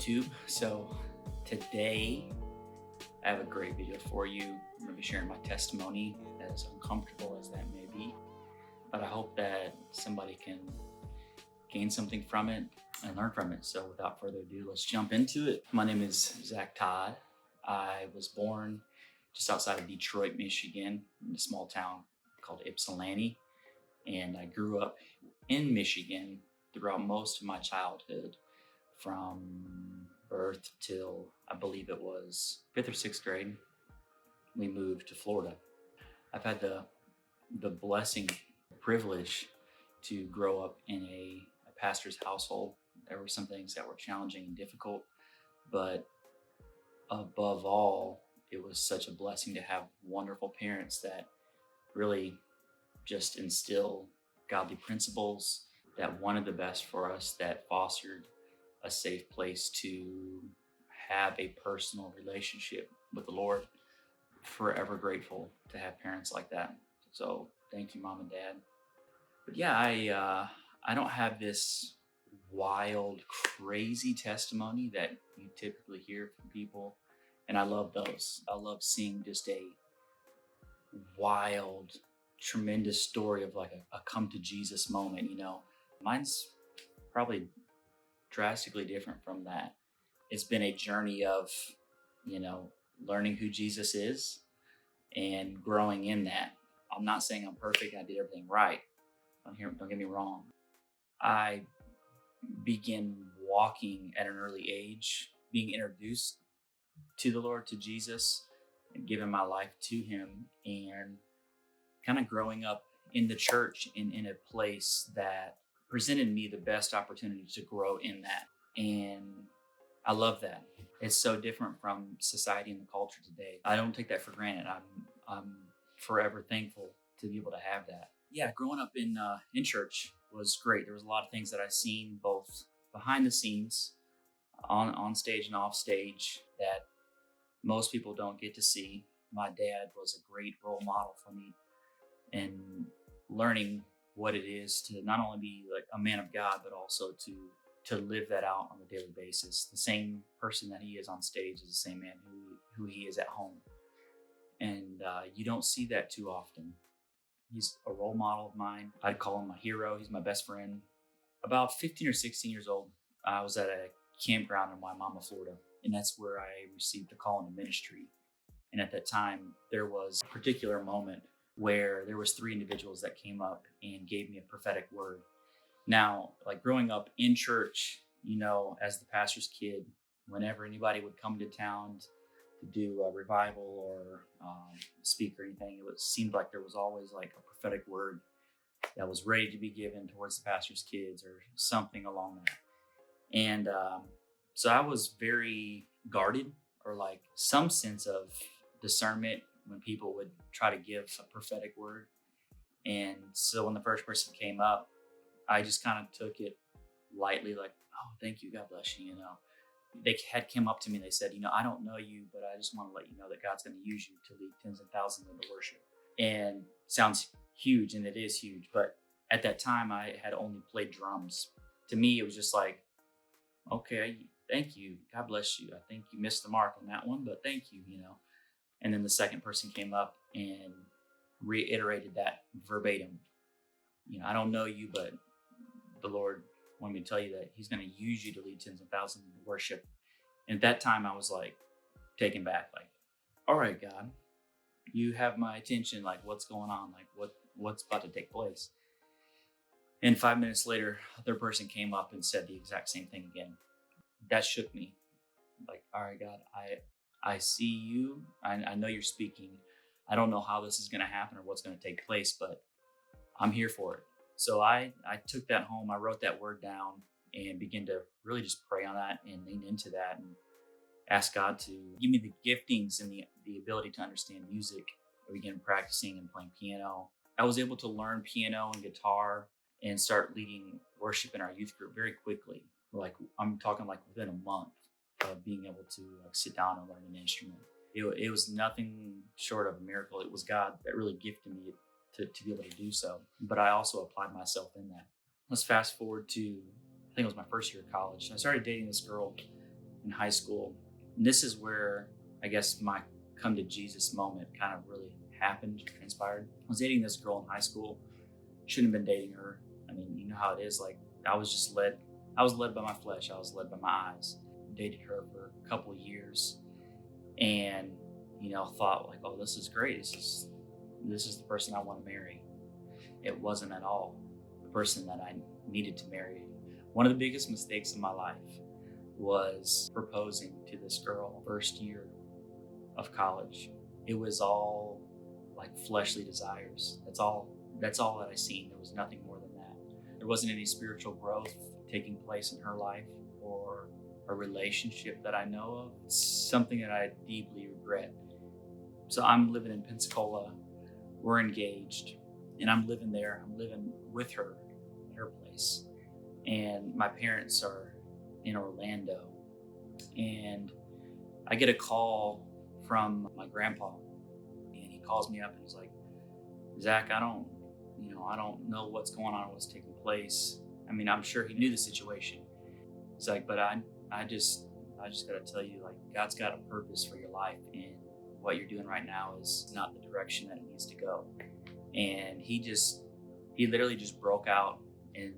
YouTube. So today I have a great video for you. I'm going to be sharing my testimony, as uncomfortable as that may be, but I hope that somebody can gain something from it and learn from it. So without further ado, let's jump into it. My name is Zack. I was born just outside of Detroit, Michigan, in a small town called Ypsilanti, and I grew up in Michigan throughout most of my childhood, from birth till I believe it was fifth or sixth grade. We moved to Florida. I've had the blessing, privilege to grow up in a pastor's household. There were some things that were challenging and difficult, but above all, it was such a blessing to have wonderful parents that really just instill godly principles, that wanted the best for us, that fostered a safe place to have a personal relationship with the Lord. Forever grateful to have parents like that. So thank you, Mom and Dad. But yeah, I don't have this wild, crazy testimony that you typically hear from people, and I love those. I love seeing just a wild, tremendous story of like a come to Jesus moment. Mine's probably drastically different from that. It's been a journey of, learning who Jesus is and growing in that. I'm not saying I'm perfect. I did everything right. Don't get me wrong. I began walking at an early age, being introduced to the Lord, to Jesus, and giving my life to Him, and kind of growing up in the church in a place that presented me the best opportunity to grow in that. And I love that. It's so different from society and the culture today. I don't take that for granted. I'm forever thankful to be able to have that. Yeah, growing up in church was great. There was a lot of things that I seen both behind the scenes, on stage and off stage, that most people don't get to see. My dad was a great role model for me in learning what it is to not only be like a man of God, but also to live that out on a daily basis. The same person that he is on stage is the same man who he is at home. And you don't see that too often. He's a role model of mine. I'd call him my hero. He's my best friend. About 15 or 16 years old, I was at a campground in Waimama, Florida, and that's where I received a call into ministry. And at that time, there was a particular moment where there was 3 individuals that came up and gave me a prophetic word. Now, like growing up in church, as the pastor's kid, whenever anybody would come to town to do a revival or speak or anything, seemed like there was always like a prophetic word that was ready to be given towards the pastor's kids or something along that. And so I was very guarded, or like some sense of discernment when people would try to give a prophetic word. And so when the first person came up, I just kind of took it lightly, like, oh, thank you, God bless you. They had come up to me and they said, I don't know you, but I just want to let you know that God's going to use you to lead tens of thousands into worship. And sounds huge, and it is huge. But at that time, I had only played drums. To me, it was just like, okay, thank you, God bless you. I think you missed the mark on that one, but thank you, And then the second person came up and reiterated that verbatim. I don't know you, but the Lord wanted me to tell you that He's going to use you to lead tens of thousands in worship. And at that time, I was like taken back, like, all right, God, you have my attention. Like, what's going on? Like, what's about to take place? And 5 minutes later, a third person came up and said the exact same thing again. That shook me. Like, all right, God, I see you. I know you're speaking. I don't know how this is going to happen or what's going to take place, but I'm here for it. So I took that home. I wrote that word down and began to really just pray on that and lean into that and ask God to give me the giftings and the ability to understand music. I began practicing and playing piano. I was able to learn piano and guitar and start leading worship in our youth group very quickly. Like, I'm talking like within a month of being able to like sit down and learn an instrument. It was nothing short of a miracle. It was God that really gifted me to be able to do so. But I also applied myself in that. Let's fast forward to, I think it was my first year of college. I started dating this girl in high school. And this is where I guess my come to Jesus moment kind of really happened, transpired. I was dating this girl in high school. Shouldn't have been dating her. I mean, you know how it is. Like I was just led. I was led by my flesh. I was led by my eyes. Dated her for a couple of years, and thought like, oh, this is great. This is the person I want to marry. It wasn't at all the person that I needed to marry. One of the biggest mistakes in my life was proposing to this girl first year of college. It was all like fleshly desires. That's all that I seen. There was nothing more than that. There wasn't any spiritual growth taking place in her life or a relationship that I know of. It's something that I deeply regret. So I'm living in Pensacola. We're engaged, and I'm living there. I'm living with her at her place. And my parents are in Orlando. And I get a call from my grandpa, and he calls me up and he's like, Zach, I don't know what's going on, what's taking place. I mean, I'm sure he knew the situation. He's like, but I just got to tell you, like, God's got a purpose for your life, and what you're doing right now is not the direction that it needs to go. And he literally just broke out and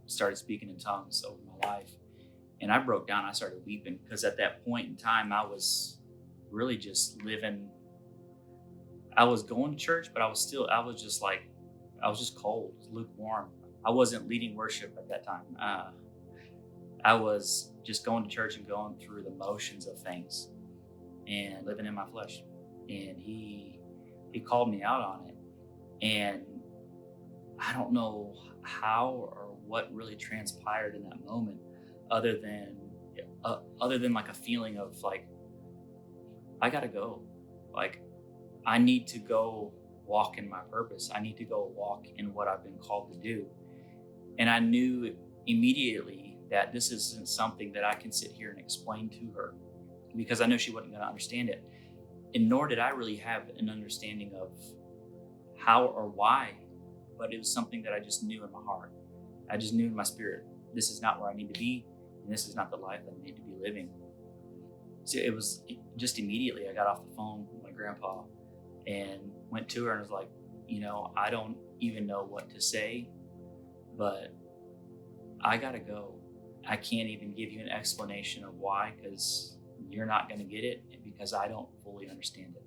started speaking in tongues over my life. And I broke down. I started weeping because at that point in time, I was really just living. I was going to church, but I was just cold, lukewarm. I wasn't leading worship at that time. I was just going to church and going through the motions of things and living in my flesh. And he called me out on it. And I don't know how or what really transpired in that moment, other than like a feeling of like, I gotta go. Like, I need to go walk in my purpose. I need to go walk in what I've been called to do. And I knew immediately that this isn't something that I can sit here and explain to her, because I know she wasn't going to understand it. And nor did I really have an understanding of how or why, but it was something that I just knew in my heart. I just knew in my spirit, this is not where I need to be, and this is not the life that I need to be living. So it was just immediately I got off the phone with my grandpa and went to her and was like, I don't even know what to say, but I gotta go. I can't even give you an explanation of why, because you're not going to get it, and because I don't fully understand it.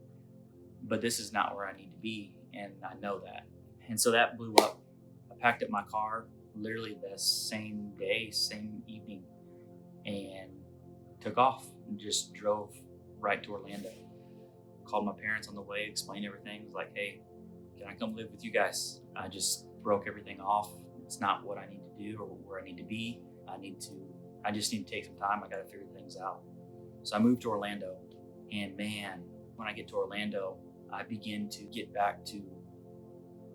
But this is not where I need to be, and I know that. And so that blew up. I packed up my car literally the same day, same evening, and took off and just drove right to Orlando. Called my parents on the way, explained everything. Was like, hey, can I come live with you guys? I just broke everything off. It's not what I need to do or where I need to be. I just need to take some time. I got to figure things out. So I moved to Orlando, and man, when I get to Orlando, I begin to get back to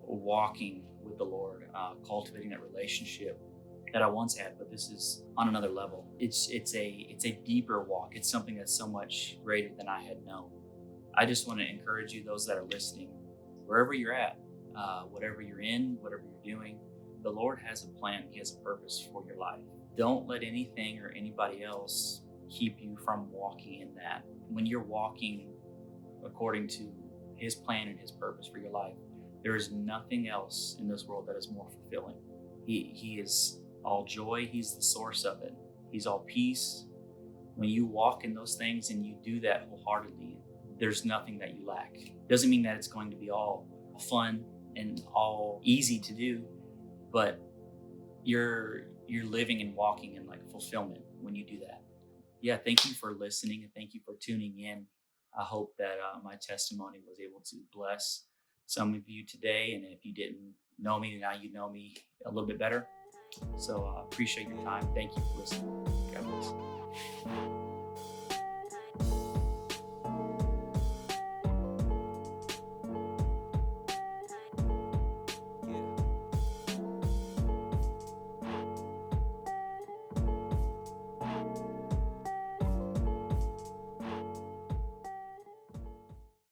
walking with the Lord, cultivating that relationship that I once had, but this is on another level. It's a deeper walk. It's something that's so much greater than I had known. I just want to encourage you, those that are listening, wherever you're at, whatever you're in, whatever you're doing, the Lord has a plan. He has a purpose for your life. Don't let anything or anybody else keep you from walking in that. When you're walking according to His plan and His purpose for your life, there is nothing else in this world that is more fulfilling. He is all joy. He's the source of it. He's all peace. When you walk in those things and you do that wholeheartedly, there's nothing that you lack. Doesn't mean that it's going to be all fun and all easy to do, but you're living and walking in like fulfillment when you do that. Yeah, thank you for listening, and thank you for tuning in. I hope that my testimony was able to bless some of you today, and if you didn't know me, now you know me a little bit better. So I appreciate your time. Thank you for listening. God bless.